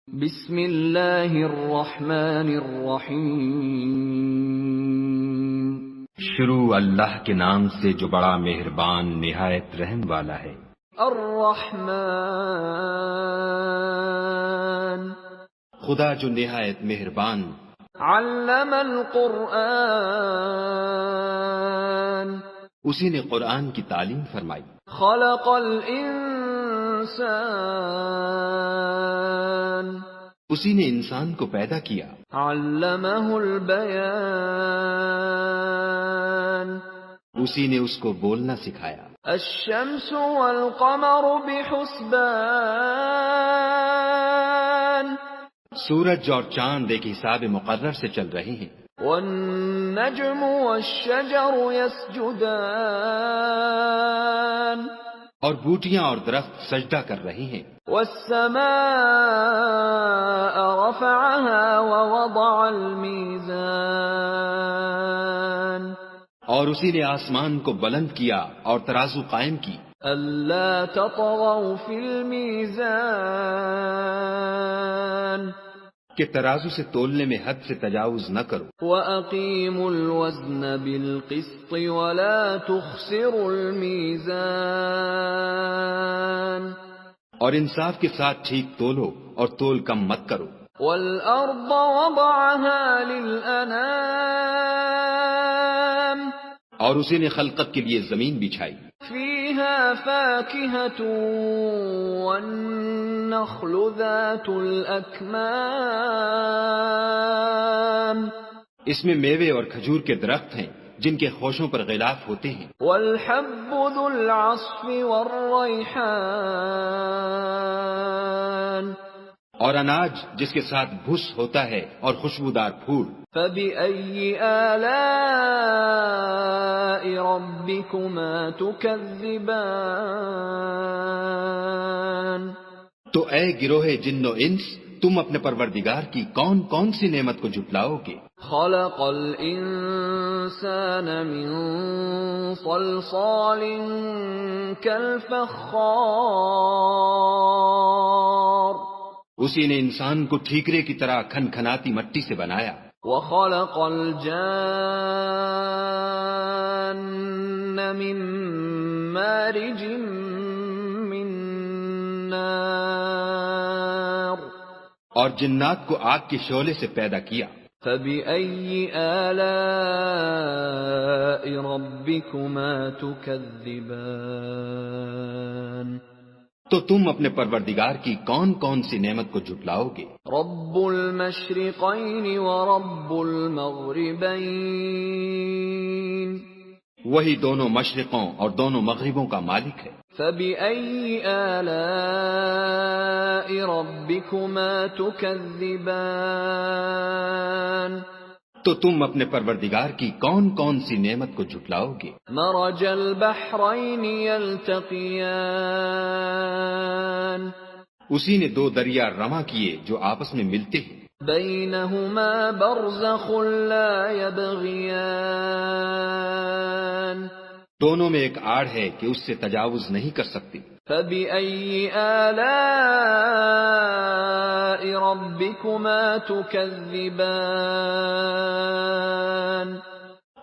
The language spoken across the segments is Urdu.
بسم اللہ الرحمن الرحیم۔ شروع اللہ کے نام سے جو بڑا مہربان نہایت رحم والا ہے۔ الرحمن، خدا جو نہایت مہربان۔ علم القرآن، اسی نے قرآن کی تعلیم فرمائی۔ خلق الانسان، اسی نے انسان کو پیدا کیا۔ علمہ البیان، اسی نے اس کو بولنا سکھایا۔ الشمس والقمر بحسبان، سورج اور چاند ایک حساب مقرر سے چل رہے ہیں۔ والنجم والشجر يسجدان، اور بوٹیاں اور درخت سجدہ کر رہے ہیں۔ والسماء رفعها ووضع الميزان، اور اسی نے آسمان کو بلند کیا اور ترازو قائم کی۔ ألا تطغوا في الميزان، کہ ترازو سے تولنے میں حد سے تجاوز نہ کرو۔ وَأَقِيمُوا الْوَزْنَ بِالْقِسْطِ وَلَا تُخْسِرُوا الْمِيزَانَ، اور انصاف کے ساتھ ٹھیک تولو اور تول کم مت کرو۔ وَالْأَرْضَ وَضَعَهَا لِلْأَنَامِ، اور اسی نے خلقت کے لیے زمین بچھائی۔ فِيهَا فَاكِهَةٌ وَالنَّخْلُ ذَاتُ الْأَكْمَامِ، اس میں میوے اور کھجور کے درخت ہیں جن کے خوشوں پر غلاف ہوتے ہیں۔ وَالْحَبُّ ذُو الْعَصْفِ وَالرَّيْحَانِ، اور اناج جس کے ساتھ بھس ہوتا ہے اور خوشبودار پھول۔ فَبِأَيِّ آلَاءِ رَبِّكُمَا تُكَذِّبَانِ، تو اے گروہ جن و انس، تم اپنے پروردگار کی کون کون سی نعمت کو جھٹلاؤ گے؟ خَلَقَ الْإِنسَانَ مِنْ صَلْصَالٍ كَالْفَخَّارِ، اسی نے انسان کو ٹھیکرے کی طرح کھن کھناتی مٹی سے بنایا۔ وَخَلَقَ الْجَانَّ مِن مَّارِجٍ مِّن نَّارٍ، اور جنات کو آگ کے شعلے سے پیدا کیا۔ فَبِأَيِّ آلَاءِ رَبِّكُمَا تُكَذِّبَانِ، تو تم اپنے پروردگار کی کون کون سی نعمت کو جھٹلاؤ گے؟ رَبُّ الْمَشْرِقَيْنِ وَرَبُّ الْمَغْرِبَيْنِ، وہی دونوں مشرقوں اور دونوں مغربوں کا مالک ہے۔ فَبِأَيِّ آلَاءِ رَبِّكُمَا تُكَذِّبَانِ، تو تم اپنے پروردگار کی کون کون سی نعمت کو جھٹلاؤ گے؟ مرج البحرین یلتقیان، اسی نے دو دریا رواں کیے جو آپس میں ملتے ہیں۔ بینہما برزخ لا یبغیان، دونوں میں ایک آڑ ہے کہ اس سے تجاوز نہیں کر سکتی۔ فبأي آلاء ربكما تكذبان،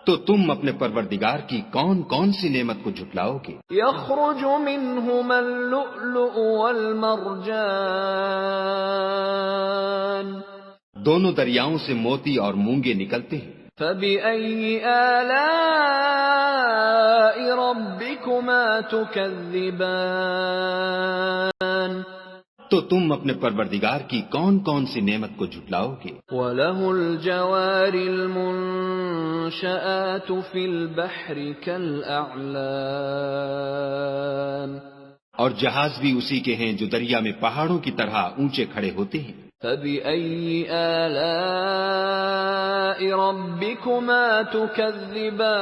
تو تم اپنے پروردگار کی کون کون سی نعمت کو جھٹلاؤ گے؟ يخرج منهما اللؤلؤ والمرجان، دونوں دریاؤں سے موتی اور مونگے نکلتے ہیں۔ فبأي آلاء ربكما تكذبان، تو تم اپنے پروردگار کی کون کون سی نعمت کو جھٹلاؤ گے؟ وَلَهُ الْجَوَارِ الْمُنشَآتُ فِي الْبَحْرِ كَالْأَعْلَامِ، اور جہاز بھی اسی کے ہیں جو دریا میں پہاڑوں کی طرح اونچے کھڑے ہوتے ہیں۔ فَبِأَيِّ آلَاءِ رَبِّكُمَا تُكَذِّبَانِ،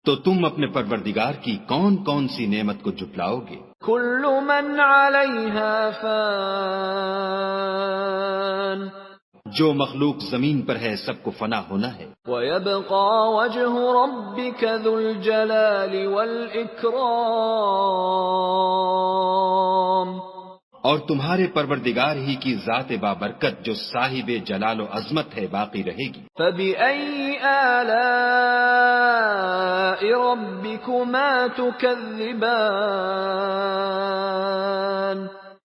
تو تم اپنے پروردگار کی کون کون سی نعمت کو جھٹلاؤ گے؟ كُلُّ مَنْ عَلَيْهَا فَانٍ، جو مخلوق زمین پر ہے سب کو فنا ہونا ہے۔ وَيَبْقَى وَجْهُ رَبِّكَ ذُو الْجَلَالِ وَالْإِكْرَامِ، اور تمہارے پروردگار ہی کی ذات بابرکت جو صاحب جلال و عظمت ہے باقی رہے گی. فَبِأَيِّ آلَاءِ رَبِّكُمَا تُكَذِّبَانِ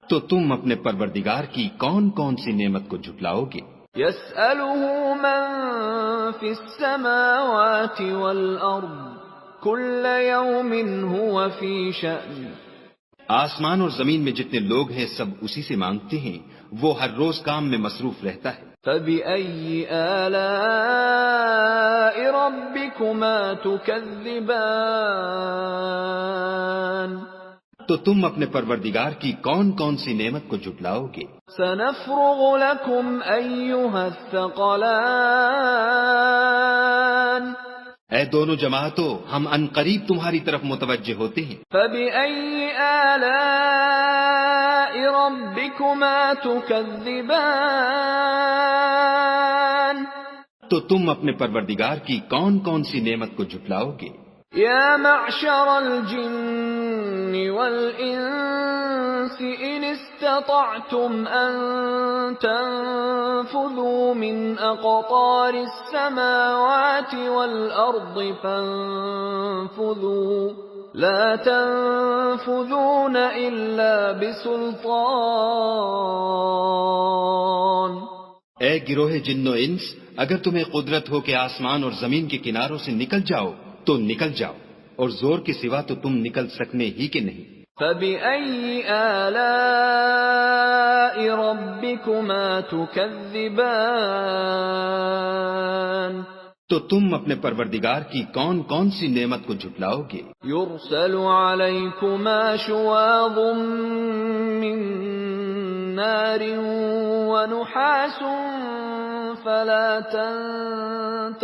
تو تم اپنے پروردگار کی کون کون سی نعمت کو جھٹلاؤ گے؟ يَسْأَلُهُ مَن فِي السَّمَاوَاتِ وَالْأَرْضِ كُلَّ يَوْمٍ هُوَ فِي شَأْنٍ. آسمان اور زمین میں جتنے لوگ ہیں سب اسی سے مانگتے ہیں، وہ ہر روز کام میں مصروف رہتا ہے. فَبِأَيِّ آلَاءِ رَبِّكُمَا تُكَذِّبَانِ تو تم اپنے پروردگار کی کون کون سی نعمت کو جھٹلاؤ گے؟ سَنَفْرُغُ لَكُمْ أَيُّهَ الثَّقَلَانِ اے دونوں جماعتوں، ہم عنقریب تمہاری طرف متوجہ ہوتے ہیں. فَبِأَيِّ آلَاءِ رَبِّكُمَا تُكَذِّبَانِ تو تم اپنے پروردگار کی کون کون سی نعمت کو جھٹلاؤ گے؟ يَا مَعْشَرَ الْجِنِّ وَالْإِنسِ إِنِ اسْتَطَعْتُمْ أَن تَنفُذُوا مِنْ أَقْطَارِ السَّمَاوَاتِ وَالْأَرْضِ فَانفُذُوا لَا تَنفُذُونَ إِلَّا بِسُلْطَانٍ. اے گروہ جن و انس، اگر تمہیں قدرت ہو کہ آسمان اور زمین کے کناروں سے نکل جاؤ تو نکل جاؤ، اور زور کے سوا تو تم نکل سکنے ہی کے نہیں. فَبِأَيِّ آلَاءِ رَبِّكُمَا تُكَذِّبَانِ تو تم اپنے پروردگار کی کون کون سی نعمت کو جھٹلاؤ گے؟ يُرْسَلُ عَلَيْكُمَا شُوَاظٌ مِّن نَّارٍ وَنُحَاسٌ فَلَا تَنتَصِرَانِ.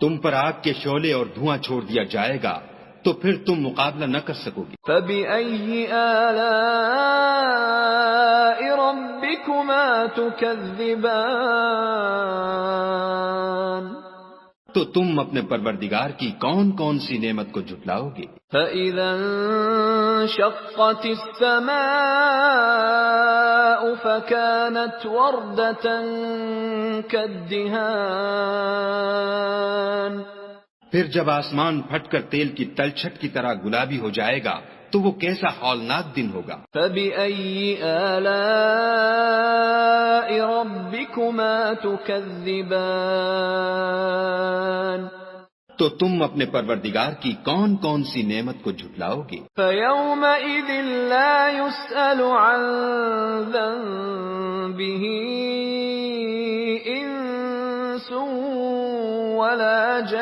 تم پر آگ کے شعلے اور دھواں چھوڑ دیا جائے گا تو پھر تم مقابلہ نہ کر سکو گے. فَبِأَيِّ آلَاءِ رَبِّكُمَا تُكَذِّبَانِ تو تم اپنے پروردگار کی کون کون سی نعمت کو جھٹلاؤ گے؟ فَإِذَا انشَقَّتِ السَّمَاءُ فَكَانَتْ وَرْدَةً كَالدِّهَانِ. پھر جب آسمان پھٹ کر تیل کی تلچھٹ کی طرح گلابی ہو جائے گا تو وہ کیسا ہولناک دن ہوگا. فَبِأَيِّ آلَاءِ رَبِّكُمَا تُكَذِّبَانِ تو تم اپنے پروردگار کی کون کون سی نعمت کو جھٹلاؤ گے؟ فَيَوْمَئِذٍ لَا يُسْأَلُ عَن ذَنبِهِ إِنسٌ وَلَا جَانٌّ.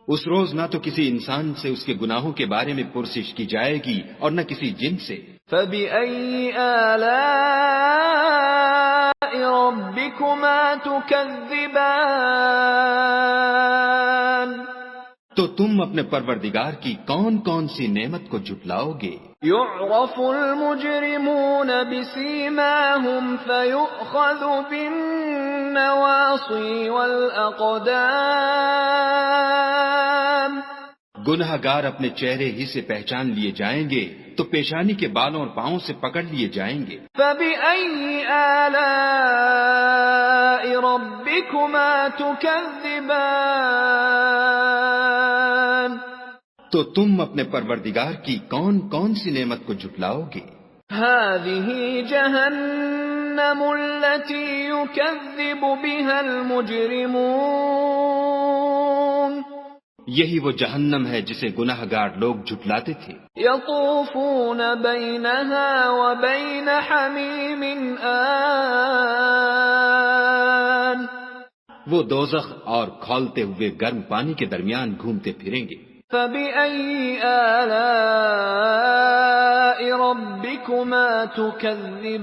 اس روز نہ تو کسی انسان سے اس کے گناہوں کے بارے میں پرسش کی جائے گی اور نہ کسی جن سے. فَبِأَيِّ آلَاءِ رَبِّكُمَا تُكَذِّبَانِ تو تم اپنے پروردگار کی کون کون سی نعمت کو جھٹلاؤ گے؟ يُعْرَفُ الْمُجْرِمُونَ بِسِيمَاهُمْ فَيُؤْخَذُ بِالنَّوَاصِي وَالْأَقْدَامِ. گناہ گار اپنے چہرے ہی سے پہچان لیے جائیں گے تو پیشانی کے بالوں اور پاؤں سے پکڑ لیے جائیں گے. فَبِأَيِّ آلَاءِ رَبِّكُمَا تُكَذِّبَانِ تو تم اپنے پروردگار کی کون کون سی نعمت کو جھٹلاؤ گے؟ هَذِهِ جَهَنَّمُ الَّتِي يُكَذِّبُ بِهَا الْمُجْرِمُونَ. یہی وہ جہنم ہے جسے گناہ گار لوگ جھٹلاتے تھے. يَطُوفُونَ بَيْنَهَا وَبَيْنَ حَمِيمٍ آنٍ. وہ دوزخ اور کھولتے ہوئے گرم پانی کے درمیان گھومتے پھریں گے. فَبِأَيِّ آلَاءِ رَبِّكُمَا تُكَذِّبَانِ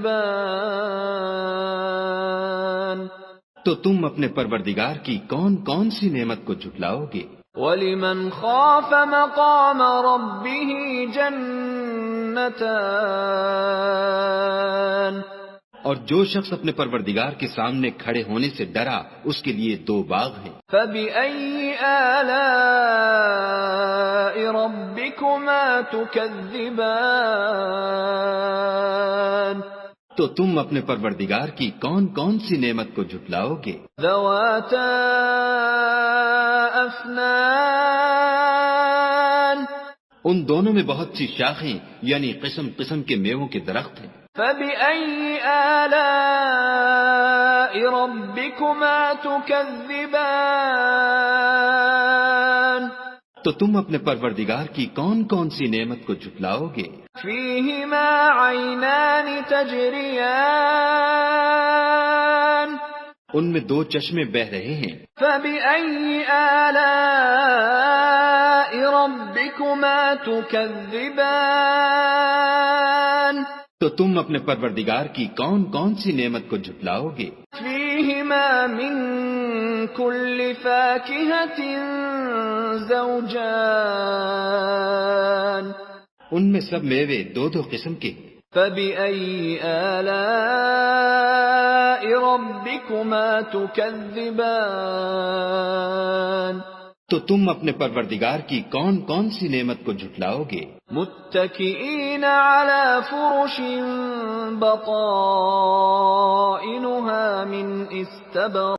تو تم اپنے پروردگار کی کون کون سی نعمت کو جھٹلاؤ گے؟ وَلِمَنْ خَافَ مَقَامَ رَبِّهِ جَنَّتَانِ. اور جو شخص اپنے پروردگار کے سامنے کھڑے ہونے سے ڈرا اس کے لیے 2 باغ ہیں. فَبِأَيِّ آلَاءِ ربكما تكذبان تو تم اپنے پروردگار کی کون کون سی نعمت کو جھٹلاؤ گے؟ ذواتا افنان ان دونوں میں بہت سی شاخیں یعنی قسم قسم کے میووں کے درخت ہیں۔ فبأي آلاء ربكما تكذبان تو تم اپنے پروردگار کی کون کون سی نعمت کو جھٹلاؤ گے؟ فيهما عينان تجريان ان میں دو چشمے بہ رہے ہیں۔ فبأي آلاء ربكما تكذبان تو تم اپنے پروردگار کی کون کون سی نعمت کو جھٹلاؤ گے؟ فيهما من كل فاكهة زوجان ان میں سب میوے دو دو قسم کے ہیں۔ فبأي آلاء ربكما تكذبان تو تم اپنے پروردگار کی کون کون سی نعمت کو جھٹلاؤ گے؟ متكئين على فرش بطائنها من استبرق